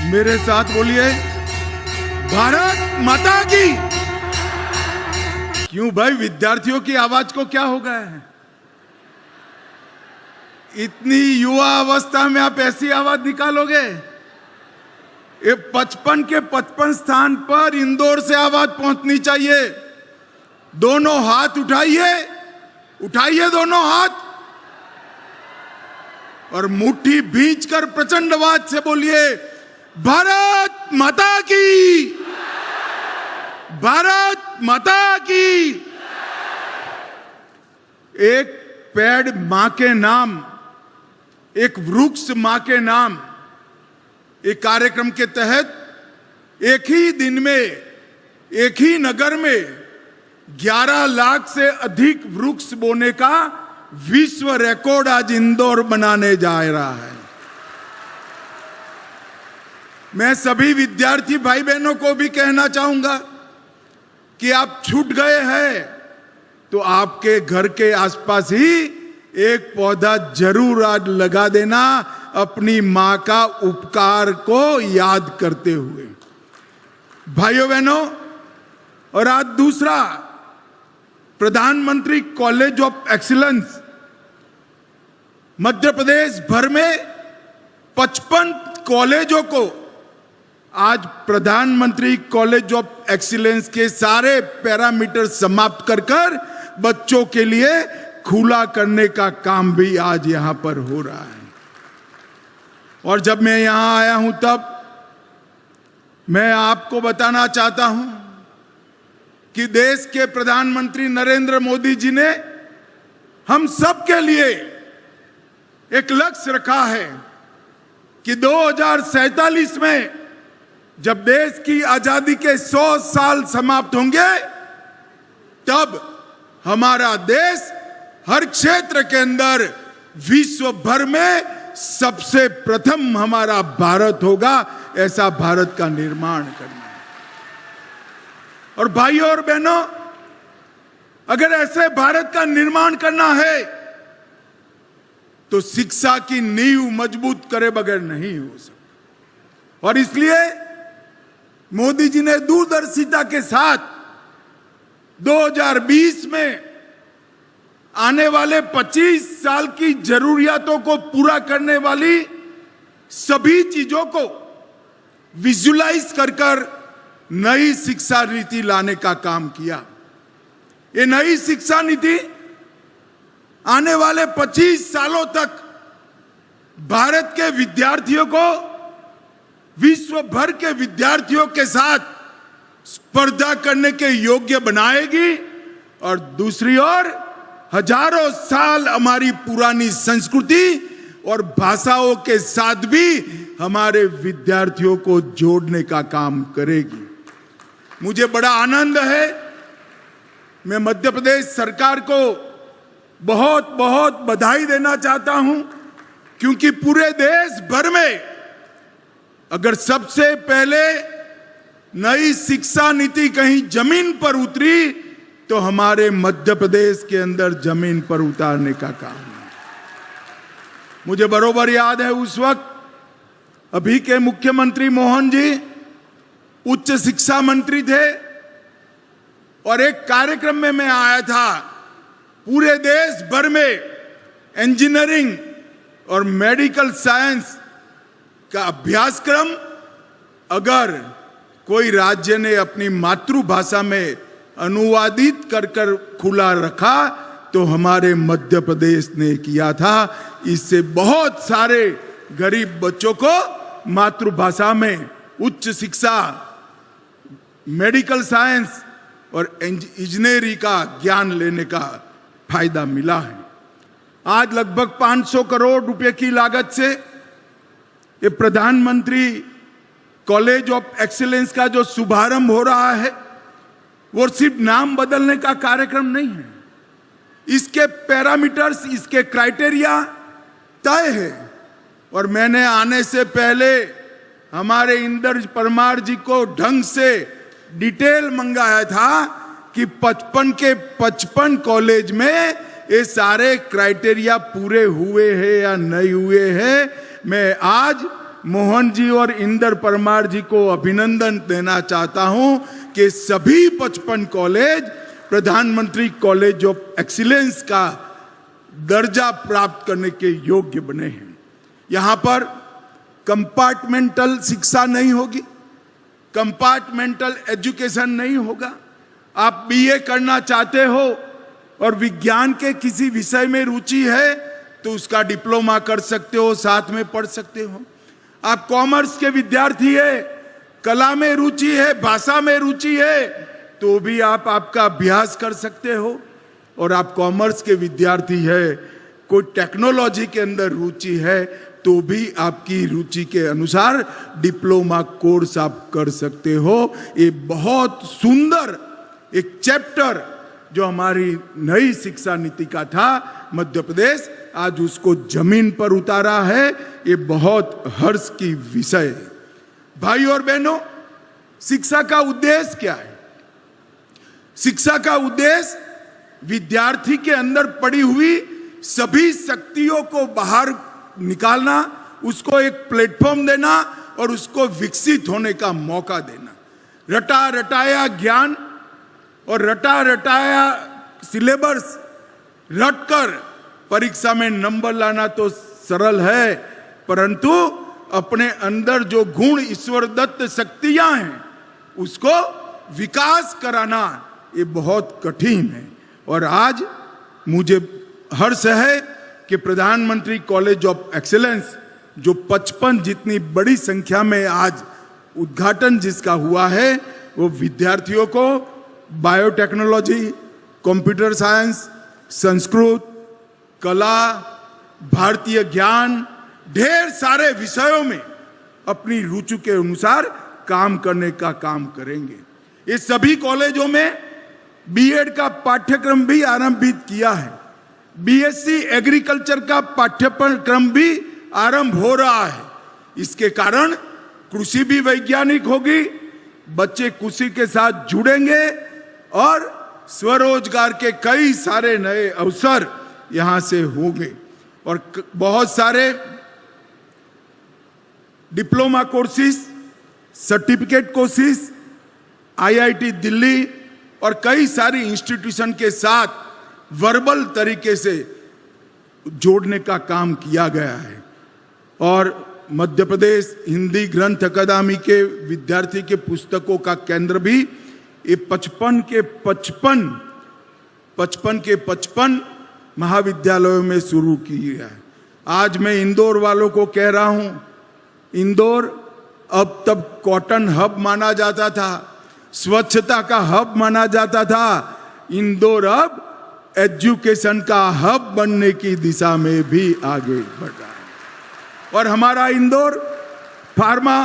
मेरे साथ बोलिए, भारत माता की। क्यों भाई, विद्यार्थियों की आवाज को क्या हो गया है? इतनी युवा अवस्था में आप ऐसी आवाज निकालोगे? ये 55 के 55 स्थान पर इंदौर से आवाज पहुंचनी चाहिए। दोनों हाथ उठाइए, उठाइए दोनों हाथ और मुट्ठी भींचकर प्रचंड आवाज से बोलिए, भारत माता की, भारत माता की। एक पेड़ मां के नाम, एक वृक्ष मां के नाम, एक कार्यक्रम के तहत एक ही दिन में एक ही नगर में 11 लाख से अधिक वृक्ष बोने का विश्व रिकॉर्ड आज इंदौर बनाने जा रहा है। मैं सभी विद्यार्थी भाई बहनों को भी कहना चाहूंगा कि आप छूट गए हैं तो आपके घर के आसपास ही एक पौधा जरूर आज लगा देना, अपनी मां का उपकार को याद करते हुए। भाइयों बहनों, और आज दूसरा, प्रधानमंत्री college of excellence Madhya Pradesh भर में 55 कॉलेजों को आज प्रधानमंत्री कॉलेज ऑफ एक्सीलेंस के सारे पैरामीटर समाप्त कर बच्चों के लिए खुला करने का काम भी आज यहां पर हो रहा है। और जब मैं यहां आया हूं तब मैं आपको बताना चाहता हूं कि देश के प्रधानमंत्री नरेंद्र मोदी जी ने हम सब के लिए एक लक्ष्य रखा है कि 2047 में जब देश की आजादी के 100 साल समाप्त होंगे तब हमारा देश हर क्षेत्र के अंदर विश्व भर में सबसे प्रथम हमारा भारत होगा। ऐसा भारत का निर्माण करना है। और भाइयों और बहनों, अगर ऐसे भारत का निर्माण करना है तो शिक्षा की नींव मजबूत करे बगैर नहीं हो सकता। और इसलिए मोदी जी ने दूरदर्शिता के साथ 2020 में आने वाले 25 साल की जरूरियातों को पूरा करने वाली सभी चीजों को विजुलाइज कर नई शिक्षा नीति लाने का काम किया। ये नई शिक्षा नीति आने वाले 25 सालों तक भारत के विद्यार्थियों को विश्व भर के विद्यार्थियों के साथ स्पर्धा करने के योग्य बनाएगी। और दूसरी ओर हजारों साल हमारी पुरानी संस्कृति और भाषाओं के साथ भी हमारे विद्यार्थियों को जोड़ने का काम करेगी। मुझे बड़ा आनंद है, मैं मध्य प्रदेश सरकार को बहुत बहुत बधाई देना चाहता हूं, क्योंकि पूरे देश भर में अगर सबसे पहले नई शिक्षा नीति कहीं जमीन पर उतरी तो हमारे मध्य प्रदेश के अंदर जमीन पर उतारने का काम है। मुझे बरोबर याद है, उस वक्त अभी के मुख्यमंत्री मोहन जी उच्च शिक्षा मंत्री थे और एक कार्यक्रम में मैं आया था। पूरे देश भर में इंजीनियरिंग और मेडिकल साइंस का अभ्यासक्रम अगर कोई राज्य ने अपनी मातृभाषा में अनुवादित कर खुला रखा तो हमारे मध्य प्रदेश ने किया था। इससे बहुत सारे गरीब बच्चों को मातृभाषा में उच्च शिक्षा, मेडिकल साइंस और इंजीनियरिंग का ज्ञान लेने का फायदा मिला है। आज लगभग 500 करोड़ रुपए की लागत से ये प्रधानमंत्री कॉलेज ऑफ एक्सीलेंस का जो शुभारंभ हो रहा है वो सिर्फ नाम बदलने का कार्यक्रम नहीं है। इसके पैरामीटर्स, इसके क्राइटेरिया तय है। और मैंने आने से पहले हमारे इंदर परमार जी को ढंग से डिटेल मंगाया था कि 55 के 55 कॉलेज में ये सारे क्राइटेरिया पूरे हुए हैं या नहीं हुए हैं। मैं आज मोहन जी और इंदर परमार जी को अभिनंदन देना चाहता हूं कि सभी 55 कॉलेज प्रधानमंत्री कॉलेज ऑफ एक्सीलेंस का दर्जा प्राप्त करने के योग्य बने हैं। यहां पर कंपार्टमेंटल शिक्षा नहीं होगी, कंपार्टमेंटल एजुकेशन नहीं होगा। आप बीए करना चाहते हो और विज्ञान के किसी विषय में रुचि है तो उसका डिप्लोमा कर सकते हो, साथ में पढ़ सकते हो। आप कॉमर्स के विद्यार्थी है, कला में रुचि है, भाषा में रुचि है, तो भी आप आपका अभ्यास कर सकते हो। और आप कॉमर्स के विद्यार्थी है, कोई टेक्नोलॉजी के अंदर रुचि है, तो भी आपकी रुचि के अनुसार डिप्लोमा कोर्स आप कर सकते हो। ये बहुत सुंदर एक चैप्टर जो हमारी नई शिक्षा नीति का था, मध्य प्रदेश आज उसको जमीन पर उतारा है। ये बहुत हर्ष की विषय है। भाई और बहनों, शिक्षा का उद्देश्य क्या है? शिक्षा का उद्देश्य विद्यार्थी के अंदर पड़ी हुई सभी शक्तियों को बाहर निकालना, उसको एक प्लेटफॉर्म देना और उसको विकसित होने का मौका देना। रटा रटाया ज्ञान और रटा रटाया सिलेबस रटकर परीक्षा में नंबर लाना तो सरल है, परंतु अपने अंदर जो गुण ईश्वर दत्त शक्तियां हैं उसको विकास कराना ये बहुत कठिन है। और आज मुझे हर्ष है कि प्रधानमंत्री कॉलेज ऑफ एक्सीलेंस जो 55 जितनी बड़ी संख्या में आज उद्घाटन जिसका हुआ है, वो विद्यार्थियों को बायोटेक्नोलॉजी, कंप्यूटर साइंस, संस्कृत, कला, भारतीय ज्ञान, ढेर सारे विषयों में अपनी रुचि के अनुसार काम करने का काम करेंगे। ये सभी कॉलेजों में बीएड का पाठ्यक्रम भी आरंभित किया है। बीएससी एग्रीकल्चर का पाठ्यक्रम भी आरंभ हो रहा है। इसके कारण कृषि भी वैज्ञानिक होगी, बच्चे कृषि के साथ जुड़ेंगे और स्वरोजगार के कई सारे नए अवसर यहां से होंगे। और बहुत सारे diploma courses, certificate courses IIT Delhi और कई सारी इंस्टीट्यूशन के साथ वर्बल तरीके से जोड़ने का काम किया गया है। और मध्य प्रदेश हिंदी ग्रंथ अकादमी के विद्यार्थी के पुस्तकों का केंद्र भी ये 55 के 55 महाविद्यालयों में शुरू किया है। आज मैं इंदौर वालों को कह रहा हूं, इंदौर अब तब कॉटन हब माना जाता था, स्वच्छता का हब माना जाता था, इंदौर अब एजुकेशन का हब बनने की दिशा में भी आगे बढ़ रहा है। और हमारा Indore pharma,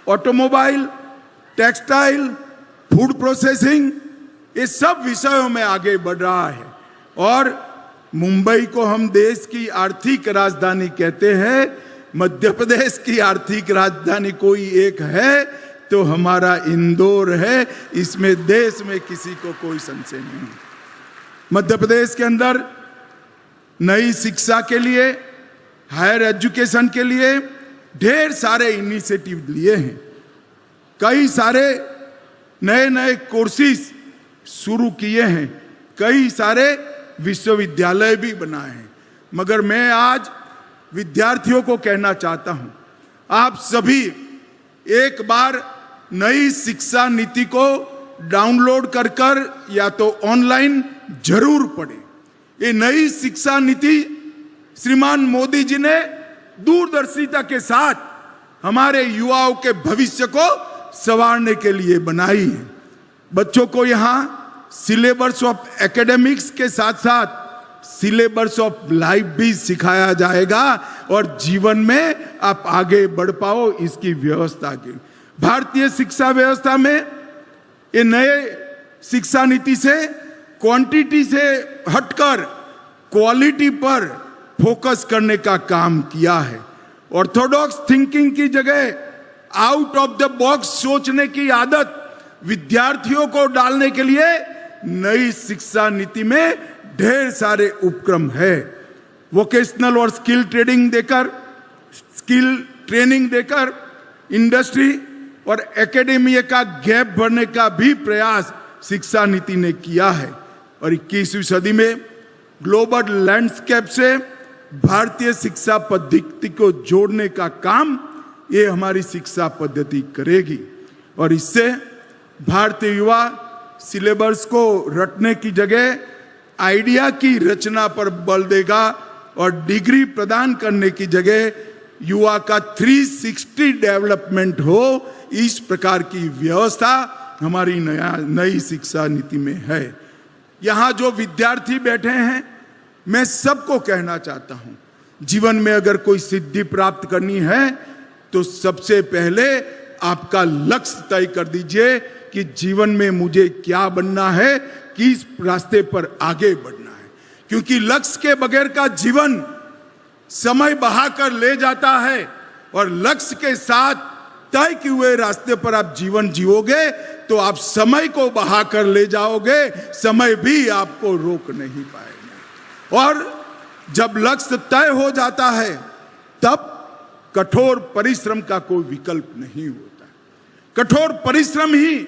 automobile, textile, food processing ये सब विषयों में आगे बढ़ रहा है। और मुंबई को हम देश की आर्थिक राजधानी कहते हैं, मध्य प्रदेश की आर्थिक राजधानी कोई एक है तो हमारा इंदौर है। इसमें देश में किसी को कोई संशय नहीं। मध्य प्रदेश के अंदर नई शिक्षा के लिए, हायर एजुकेशन के लिए ढेर सारे इनिशिएटिव लिए हैं। कई सारे नए नए कोर्सेज शुरू किए हैं, कई सारे विश्वविद्यालय भी बनाए हैं। मगर मैं आज विद्यार्थियों को कहना चाहता हूं, आप सभी एक बार नई शिक्षा नीति को डाउनलोड कर या तो ऑनलाइन जरूर पढ़ें। ये नई शिक्षा नीति श्रीमान मोदी जी ने दूरदर्शिता के साथ हमारे युवाओं के भविष्य को संवारने के लिए बनाई है। बच्चों को यहाँ सिलेबस ऑफ एकेडमिक्स के साथ साथ सिलेबस ऑफ लाइफ भी सिखाया जाएगा और जीवन में आप आगे बढ़ पाओ, इसकी व्यवस्था की। भारतीय शिक्षा व्यवस्था में ये नए शिक्षा नीति से क्वांटिटी से हटकर क्वालिटी पर फोकस करने का काम किया है। ऑर्थोडॉक्स थिंकिंग की जगह आउट ऑफ द बॉक्स सोचने की आदत विद्यार्थियों को डालने के लिए नई शिक्षा नीति में ढेर सारे उपक्रम है। वोकेशनल और स्किल ट्रेनिंग देकर इंडस्ट्री और एकेडमिया का गैप भरने का भी प्रयास शिक्षा नीति ने किया है। और 21वीं सदी में ग्लोबल लैंडस्केप से भारतीय शिक्षा पद्धति को जोड़ने का काम ये हमारी शिक्षा पद्धति करेगी। और इससे भारतीय युवा सिलेबस को रटने की जगह आइडिया की रचना पर बल देगा और डिग्री प्रदान करने की जगह युवा का 360 डेवलपमेंट हो, इस प्रकार की व्यवस्था हमारी नई शिक्षा नीति में है। यहाँ जो विद्यार्थी बैठे हैं, मैं सबको कहना चाहता हूँ, जीवन में अगर कोई सिद्धि प्राप्त करनी है तो सबसे पहले आपका लक्ष्य तय कर दीजिए कि जीवन में मुझे क्या बनना है, किस रास्ते पर आगे बढ़ना है। क्योंकि लक्ष्य के बगैर का जीवन समय बहाकर ले जाता है और लक्ष्य के साथ तय किए हुए रास्ते पर आप जीवन जियोगे तो आप समय को बहाकर ले जाओगे, समय भी आपको रोक नहीं पाएगा। और जब लक्ष्य तय हो जाता है तब कठोर परिश्रम का कोई विकल्प नहीं होता। कठोर परिश्रम ही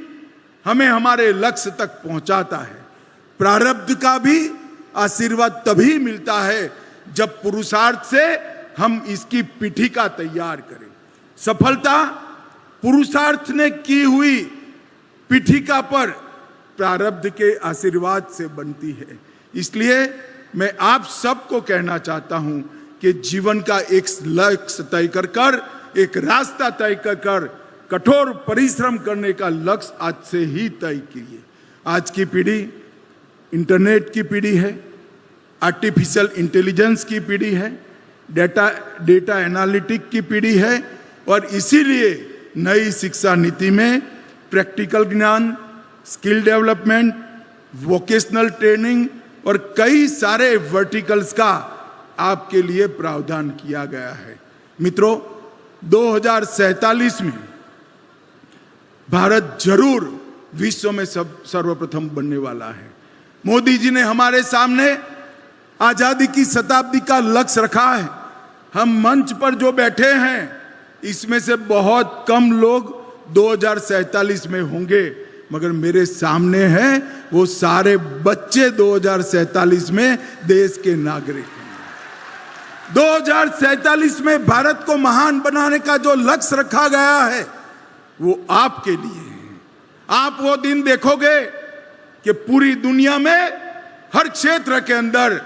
हमें हमारे लक्ष्य तक पहुंचाता है। प्रारब्ध का भी आशीर्वाद तभी मिलता है जब पुरुषार्थ से हम इसकी पीठिका तैयार करें। सफलता पुरुषार्थ ने की हुई पीठिका पर प्रारब्ध के आशीर्वाद से बनती है। इसलिए मैं आप सबको कहना चाहता हूं कि जीवन का एक लक्ष्य तय कर एक रास्ता तय कर कठोर परिश्रम करने का लक्ष्य आज से ही तय कीजिए। आज की पीढ़ी इंटरनेट की पीढ़ी है, आर्टिफिशियल इंटेलिजेंस की पीढ़ी है, डेटा एनालिटिक की पीढ़ी है और इसीलिए नई शिक्षा नीति में प्रैक्टिकल ज्ञान, स्किल डेवलपमेंट, वोकेशनल ट्रेनिंग और कई सारे वर्टिकल्स का आपके लिए प्रावधान किया गया है। मित्रों, 2047 में भारत जरूर विश्व में सर्वप्रथम बनने वाला है। मोदी जी ने हमारे सामने आजादी की शताब्दी का लक्ष्य रखा है। हम मंच पर जो बैठे हैं इसमें से बहुत कम लोग 2047 में होंगे, मगर मेरे सामने हैं वो सारे बच्चे 2047 में देश के नागरिक हैं। 2047 में भारत को महान बनाने का जो लक्ष्य रखा गया है वो आपके लिए है। आप वो दिन देखोगे कि पूरी दुनिया में हर क्षेत्र के अंदर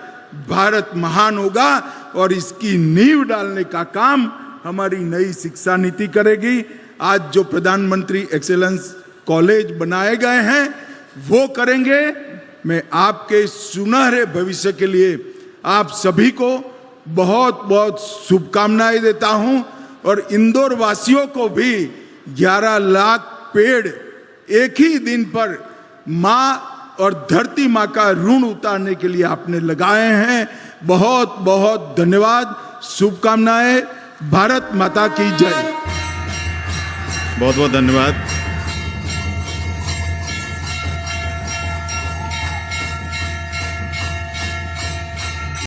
भारत महान होगा और इसकी नींव डालने का काम हमारी नई शिक्षा नीति करेगी। आज जो प्रधानमंत्री एक्सेलेंस कॉलेज बनाए गए हैं वो करेंगे। मैं आपके सुनहरे भविष्य के लिए आप सभी को बहुत बहुत शुभकामनाएं देता हूं और इंदौर वासियों को भी 11 लाख पेड़ एक ही दिन पर मां और धरती मां का ऋण उतारने के लिए आपने लगाए हैं। बहुत बहुत धन्यवाद, शुभकामनाएं। भारत माता की जय। बहुत बहुत धन्यवाद।